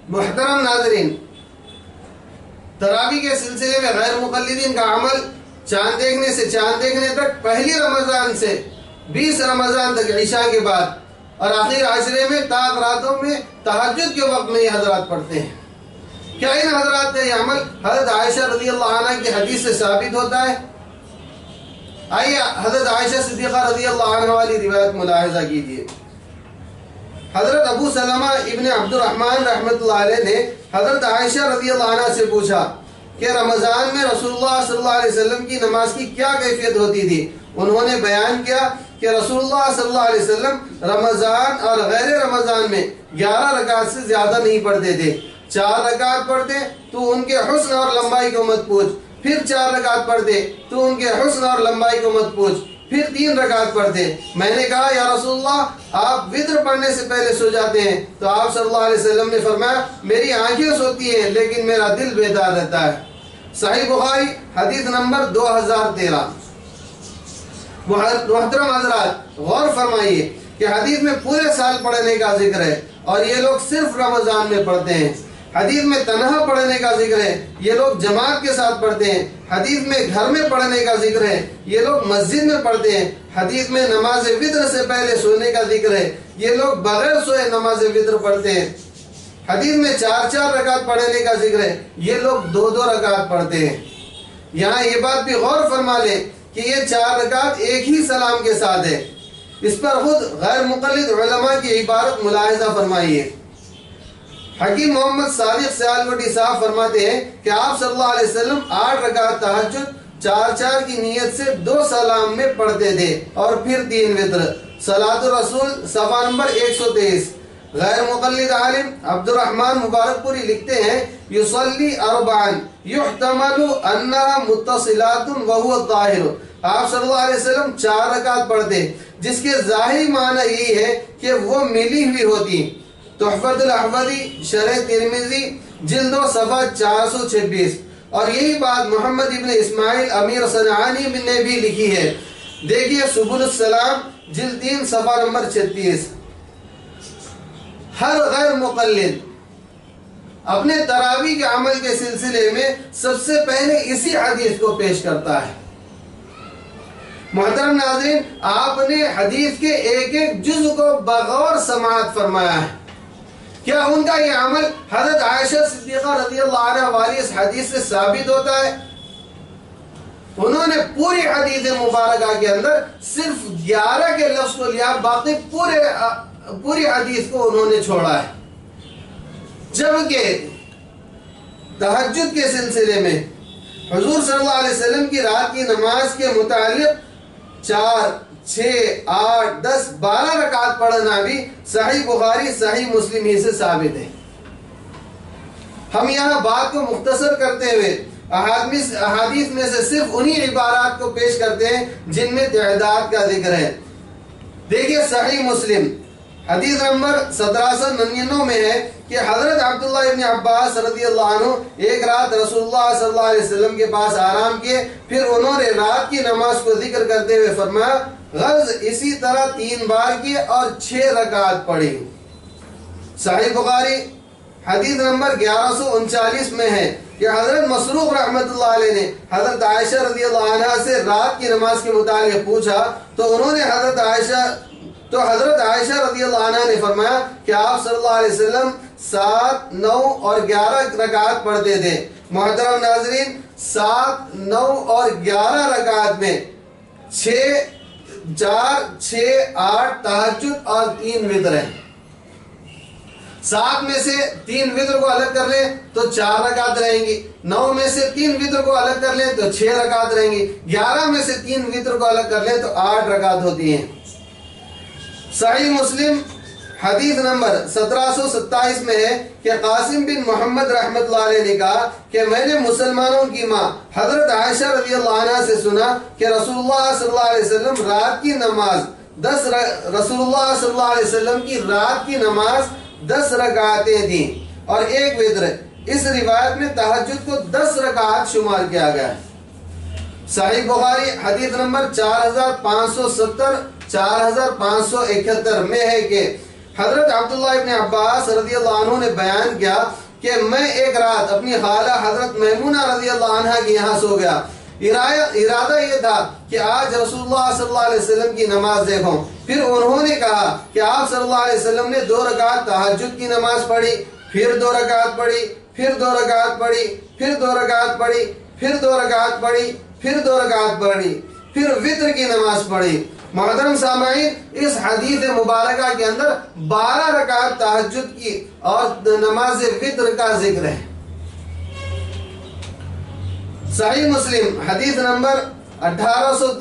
محترم ناظرین، تراویح کے سلسلے میں غیر مقلدین کا عمل چاند دیکھنے سے چاند دیکھنے تک، پہلی رمضان سے 20 رمضان تک عشاء کے بعد، اور آخر عشرے میں تاک راتوں میں تہجد کے وقت میں یہ حضرات پڑھتے ہیں۔ کیا ان حضرات کا یہ عمل حضرت عائشہ رضی اللہ عنہ کی حدیث سے ثابت ہوتا ہے؟ آئیے حضرت عائشہ صدیقہ رضی اللہ عنہ والی روایت ملاحظہ کیجیے۔ حضرت ابو سلمہ ابن عبد الرحمن رحمۃ اللہ علیہ نے حضرت عائشہ رضی اللہ عنہ سے پوچھا کہ رمضان میں رسول اللہ صلی اللہ علیہ وسلم کی نماز کی کیا کیفیت ہوتی تھی؟ انہوں نے بیان کیا کہ رسول اللہ صلی اللہ علیہ وسلم رمضان اور غیر رمضان میں 11 رکعت سے زیادہ نہیں پڑھتے تھے۔ 4 رکعت پڑھتے تو ان کے حسن اور لمبائی کو مت پوچھ، پھر 4 رکعت پڑھتے تو ان کے حسن اور لمبائی کو مت پوچھ، پھر 3 رکعت پڑھتے۔ میں نے کہا یا رسول اللہ، آپ وتر پڑھنے سے پہلے سو جاتے ہیں؟ تو آپ صلی اللہ علیہ وسلم نے فرمایا میری آنکھیں سوتی ہیں لیکن میرا دل بیدار رہتا ہے۔ صحیح بخاری حدیث نمبر 2013۔ محترم حضرات، غور فرمائیے کہ حدیث میں پورے سال پڑھنے کا ذکر ہے اور یہ لوگ صرف رمضان میں پڑھتے ہیں۔ حدیث میں تنہا پڑھنے کا ذکر ہے، یہ لوگ جماعت کے ساتھ پڑھتے ہیں۔ حدیث میں گھر میں پڑھنے کا ذکر ہے، یہ لوگ مسجد میں پڑھتے ہیں۔ حدیث میں نماز وتر سے پہلے سونے کا ذکر ہے، یہ لوگ بغیر سوئے نماز وتر پڑھتے ہیں۔ حدیث میں 4 رکعت پڑھنے کا ذکر ہے، یہ لوگ 2 رکعت پڑھتے ہیں۔ یہاں یہ بات بھی غور فرما لیں کہ یہ 4 رکعت ایک ہی سلام کے ساتھ ہے۔ اس پر خود غیر مقلد علماء کی عبارت ملاحظہ فرمائیے۔ حکیم محمد صادق سیالکوٹی صاحب فرماتے ہیں کہ آپ صلی اللہ علیہ وسلم 8 رکعت تہجد 4 کی نیت سے 2 سلام میں پڑھتے تھے اور پھر 3 وتر۔ صلاۃ الرسول صفحہ نمبر 123۔ غیر مقلد عالم عبد الرحمن مبارک پوری لکھتے ہیں یصلی 4 یحتمل انها متصلات وهو الظاہر۔ آپ صلی اللہ علیہ وسلم 4 رکعت پڑھتے جس کے ظاہری معنی یہی ہے کہ وہ ملی ہوئی ہوتی۔ تحفۃ الاحوذی شرح ترمذی جلد 2 صفحہ 426۔ اور یہی بات محمد ابن اسماعیل امیر صنعانی نے بھی لکھی ہے، دیکھیے سبل السلام جلد 3 صفحہ نمبر 36۔ ہر غیر مقلد اپنے تراویح کے عمل کے سلسلے میں سب سے پہلے اسی حدیث کو پیش کرتا ہے۔ محترم ناظرین، آپ نے حدیث کے ایک ایک جز کو بغور سماعت فرمایا ہے۔ کیا ان کا یہ عمل حضرت عائشہ صدیقہ رضی اللہ عنہ والی اس حدیث سے ثابت ہوتا ہے؟ انہوں نے پوری حدیث مبارکہ کے اندر صرف 11 کے لفظ کو لیا، باقی پوری حدیث کو انہوں نے چھوڑا ہے۔ جبکہ تہجد کے سلسلے میں حضور صلی اللہ علیہ وسلم کی رات کی نماز کے متعلق 4، 6، 8، 10، 12 رکعت پڑھنا بھی صحیح بخاری صحیح مسلم ہی سے ثابت ہے۔ ہم یہاں بات کو مختصر کرتے ہوئے احادیث میں سے صرف انہی عبارات کو پیش کرتے ہیں جن میں تعداد کا ذکر ہے۔ دیکھیے صحیح مسلم حدیث نمبر 1799 میں ہے کہ حضرت عبداللہ ابن عباس رضی اللہ عنہ ایک رات رسول اللہ صلی اللہ علیہ وسلم کے پاس آرام کیے، پھر انہوں نے رات کی نماز کو ذکر کرتے ہوئے فرمایا غرض اسی طرح 3 بار کیے اور 6 رکعت پڑھی۔ صحیح بخاری حدیث نمبر 1139 میں ہے کہ حضرت مسروق رحمت اللہ علیہ نے حضرت عائشہ رضی اللہ عنہ سے رات کی نماز کے متعلق پوچھا تو انہوں نے حضرت عائشہ رضی اللہ عنہ نے فرمایا کہ آپ صلی اللہ علیہ وسلم 7، 9 اور 11 رکعت پڑھتے تھے۔ محترم ناظرین، 7، 9 اور 11 رکعت میں 4، 6، 8 تہجد اور 3 وتر ہیں۔ 7 میں سے 3 وتر کو الگ کر لیں تو 4 رکعت رہیں گی، 9 میں سے 3 وتر کو الگ کر لیں تو 6 رکعت رہیں گی، 11 میں سے 3 وتر کو الگ کر لیں تو 8 رکعت ہوتی ہیں۔ صحیح مسلم حدیث نمبر 1727 میں ہے کہ قاسم بن محمد رحمت اللہ علیہ نے کہا کہ میں نے مسلمانوں کی ماں حضرت عائشہ رضی اللہ عنہ سے سنا کہ رسول اللہ صلی اللہ علیہ وسلم رات کی نماز 10 رکعتیں تھیں اور 1 وتر۔ اس روایت میں تہجد کو 10 رکعت شمار کیا گیا ہے۔ صحیح بخاری حدیث نمبر 4570 4571 میں ہے کہ حضرت عبداللہ ابن عباس رضی اللہ عنہ نے بیان کیا کہ میں ایک رات اپنی خالہ حضرت میمونہ رضی اللہ عنہ کے یہاں سو گیا. ارادہ یہ تھا کہ آج رسول اللہ صلی اللہ علیہ وسلم کی نماز دیکھوں. پھر انہوں نے کہا کہ آپ صلی اللہ علیہ وسلم نے 2 رکعت تہجد کی نماز پڑھی، پھر 2 رکعت پڑھی، پھر 2 رکعت پڑھی، پھر 2 رکعت پڑھی، پھر 2 رکعت پڑھی، پھر 2 رکعت پڑھی، پھر وتر کی نماز پڑھی. محترم سامعین، اس حدیث مبارکہ کے اندر 12 رکعت تہجد کی اور نماز وتر کا ذکر ہے. صحیح مسلم حدیث نمبر 1803